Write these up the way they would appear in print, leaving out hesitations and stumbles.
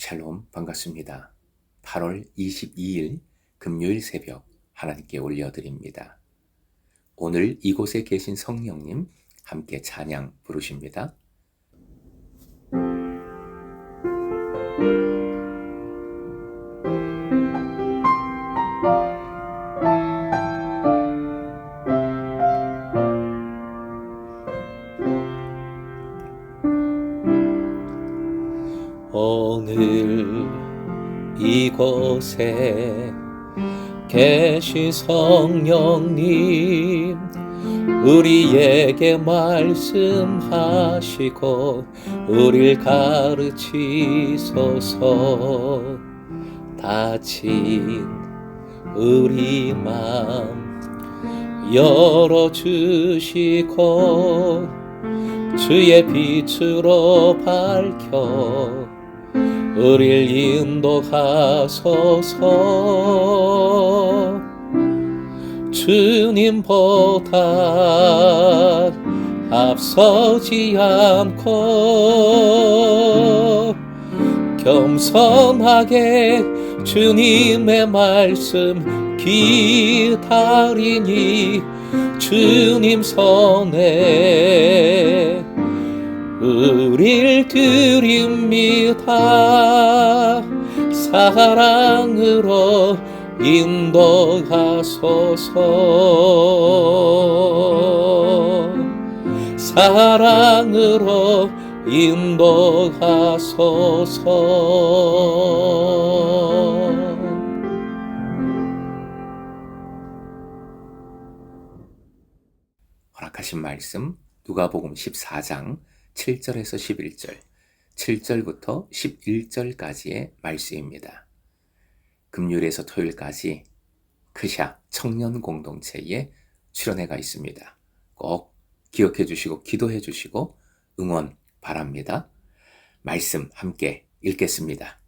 샬롬 반갑습니다. 8월 22일 금요일 새벽 하나님께 올려드립니다. 오늘 이곳에 계신 성령님 함께 찬양 부르십니다. 오늘 이곳에 계신 성령님, 우리에게 말씀하시고 우릴 가르치소서. 닫힌 우리 맘 열어주시고 주의 빛으로 밝혀 우릴 인도하소서. 주님보다 앞서지 않고 겸손하게 주님의 말씀 기다리니 주님 손에 우릴 드립니다. 사랑으로 인도하소서. 사랑으로 인도하소서. 허락하신 말씀 누가복음 14장 7절에서 11절, 7절부터 11절까지의 말씀입니다. 금요일에서 토요일까지 크샤 청년 공동체에 출연회가 있습니다. 꼭 기억해 주시고 기도해 주시고 응원 바랍니다. 말씀 함께 읽겠습니다.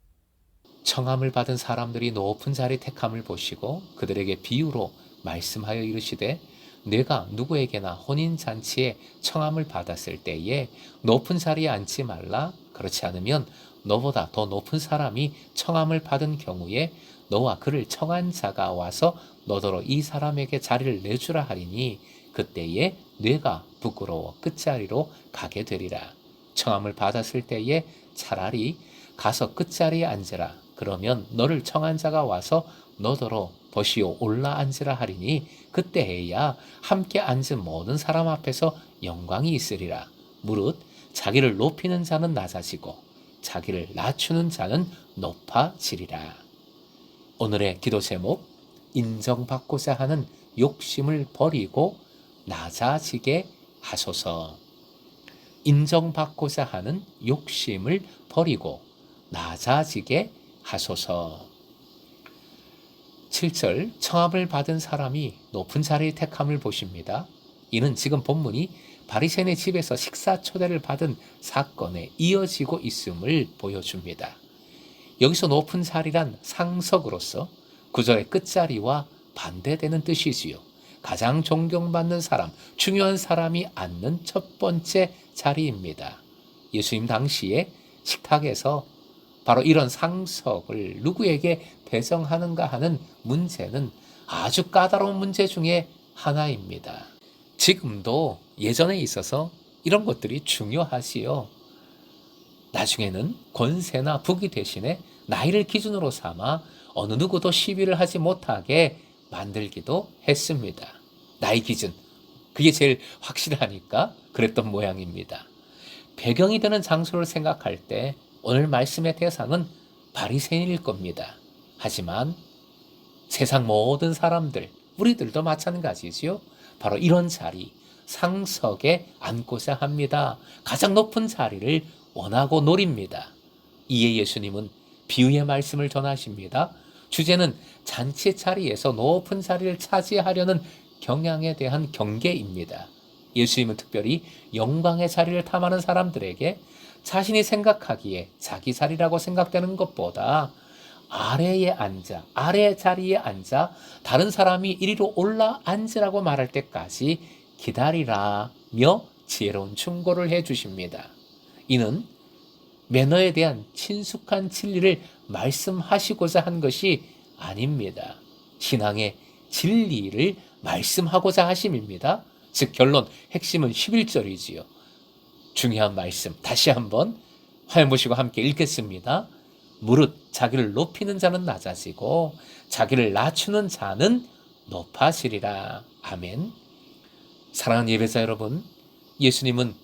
청함을 받은 사람들이 높은 자리 택함을 보시고 그들에게 비유로 말씀하여 이르시되, 내가 누구에게나 혼인잔치에 청함을 받았을 때에 높은 자리에 앉지 말라. 그렇지 않으면 너보다 더 높은 사람이 청함을 받은 경우에 너와 그를 청한 자가 와서 너더러 이 사람에게 자리를 내주라 하리니 그때에 뇌가 부끄러워 끝자리로 가게 되리라. 청함을 받았을 때에 차라리 가서 끝자리에 앉으라. 그러면 너를 청한 자가 와서 너더러 보시오 올라 앉으라 하리니 그때에야 함께 앉은 모든 사람 앞에서 영광이 있으리라. 무릇 자기를 높이는 자는 낮아지고 자기를 낮추는 자는 높아지리라. 오늘의 기도 제목, 인정받고자 하는 욕심을 버리고 낮아지게 하소서. 인정받고자 하는 욕심을 버리고 낮아지게 하소서. 7절, 청함을 받은 사람이 높은 자리의 택함을 보십니다. 이는 지금 본문이 바리새인의 집에서 식사 초대를 받은 사건에 이어지고 있음을 보여줍니다. 여기서 높은 자리란 상석으로서 구절의 끝자리와 반대되는 뜻이지요. 가장 존경받는 사람, 중요한 사람이 앉는 첫 번째 자리입니다. 예수님 당시에 식탁에서 바로 이런 상석을 누구에게 배정하는가 하는 문제는 아주 까다로운 문제 중에 하나입니다. 지금도 예전에 있어서 이런 것들이 중요하지요. 나중에는 권세나 부귀 대신에 나이를 기준으로 삼아 어느 누구도 시비를 하지 못하게 만들기도 했습니다. 나이 기준, 그게 제일 확실하니까 그랬던 모양입니다. 배경이 되는 장소를 생각할 때 오늘 말씀의 대상은 바리새인일 겁니다. 하지만 세상 모든 사람들, 우리들도 마찬가지지요. 바로 이런 자리, 상석에 앉고자 합니다. 가장 높은 자리를 원하고 노립니다. 이에 예수님은 비유의 말씀을 전하십니다. 주제는 잔치 자리에서 높은 자리를 차지하려는 경향에 대한 경계입니다. 예수님은 특별히 영광의 자리를 탐하는 사람들에게 자신이 생각하기에 자기 자리라고 생각되는 것보다 아래에 앉아, 아래 자리에 앉아 다른 사람이 이리로 올라 앉으라고 말할 때까지 기다리라며 지혜로운 충고를 해주십니다. 이는 매너에 대한 친숙한 진리를 말씀하시고자 한 것이 아닙니다. 신앙의 진리를 말씀하고자 하심입니다. 즉 결론, 핵심은 11절이지요. 중요한 말씀 다시 한번 화면 보시고 함께 읽겠습니다. 무릇 자기를 높이는 자는 낮아지고 자기를 낮추는 자는 높아지리라. 아멘. 사랑하는 예배자 여러분, 예수님은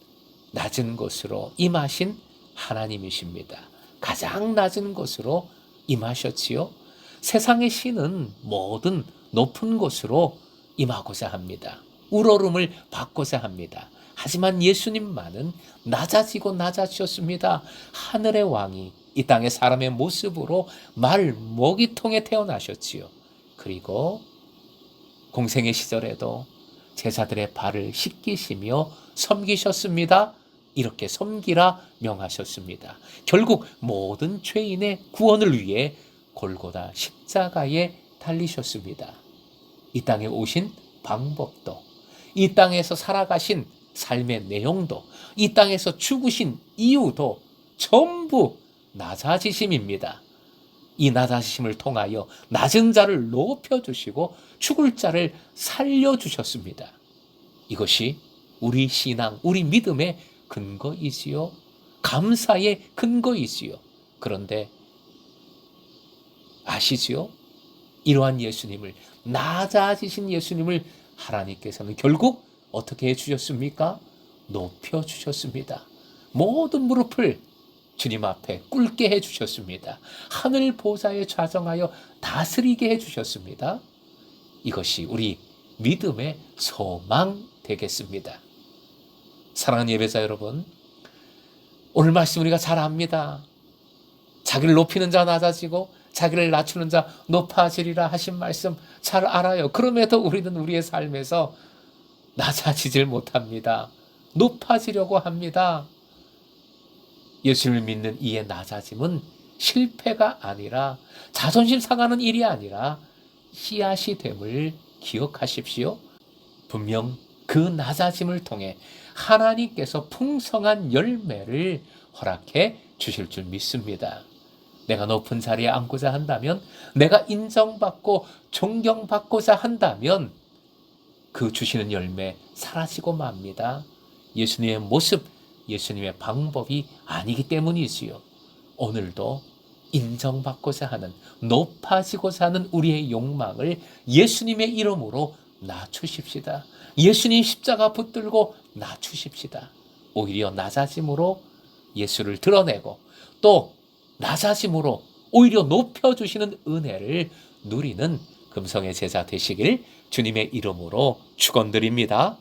낮은 곳으로 임하신 하나님이십니다. 가장 낮은 곳으로 임하셨지요. 세상의 신은 모든 높은 곳으로 임하고자 합니다. 우러름을 받고자 합니다. 하지만 예수님만은 낮아지고 낮아지셨습니다. 하늘의 왕이 이 땅의 사람의 모습으로 말 모기통에 태어나셨지요. 그리고 공생의 시절에도 제자들의 발을 씻기시며 섬기셨습니다. 이렇게 섬기라 명하셨습니다. 결국 모든 죄인의 구원을 위해 골고다 십자가에 달리셨습니다. 이 땅에 오신 방법도, 이 땅에서 살아가신 삶의 내용도, 이 땅에서 죽으신 이유도 전부 낮아지심입니다. 이 낮아지심을 통하여 낮은 자를 높여주시고 죽을 자를 살려주셨습니다. 이것이 우리 신앙, 우리 믿음의 근거이지요. 감사의 근거이지요. 그런데 아시지요? 이러한 예수님을, 낮아지신 예수님을 하나님께서는 결국 어떻게 해주셨습니까? 높여주셨습니다. 모든 무릎을 주님 앞에 꿇게 해주셨습니다. 하늘 보좌에 좌정하여 다스리게 해주셨습니다. 이것이 우리 믿음의 소망 되겠습니다. 사랑하는 예배자 여러분, 오늘 말씀 우리가 잘 압니다. 자기를 높이는 자 낮아지고 자기를 낮추는 자 높아지리라 하신 말씀 잘 알아요. 그럼에도 우리는 우리의 삶에서 낮아지질 못합니다. 높아지려고 합니다. 예수를 믿는 이의 낮아짐은 실패가 아니라, 자존심 상하는 일이 아니라 씨앗이 됨을 기억하십시오. 분명 그 낮아짐을 통해 하나님께서 풍성한 열매를 허락해 주실 줄 믿습니다. 내가 높은 자리에 앉고자 한다면, 내가 인정받고 존경받고자 한다면 그 주시는 열매 사라지고 맙니다. 예수님의 모습, 예수님의 방법이 아니기 때문이지요. 오늘도 인정받고자 하는, 높아지고자 하는 우리의 욕망을 예수님의 이름으로 낮추십시다. 예수님 십자가 붙들고 낮추십시다. 오히려 낮아짐으로 예수를 드러내고, 또 낮아짐으로 오히려 높여주시는 은혜를 누리는 금성의 제자 되시길 주님의 이름으로 축원드립니다.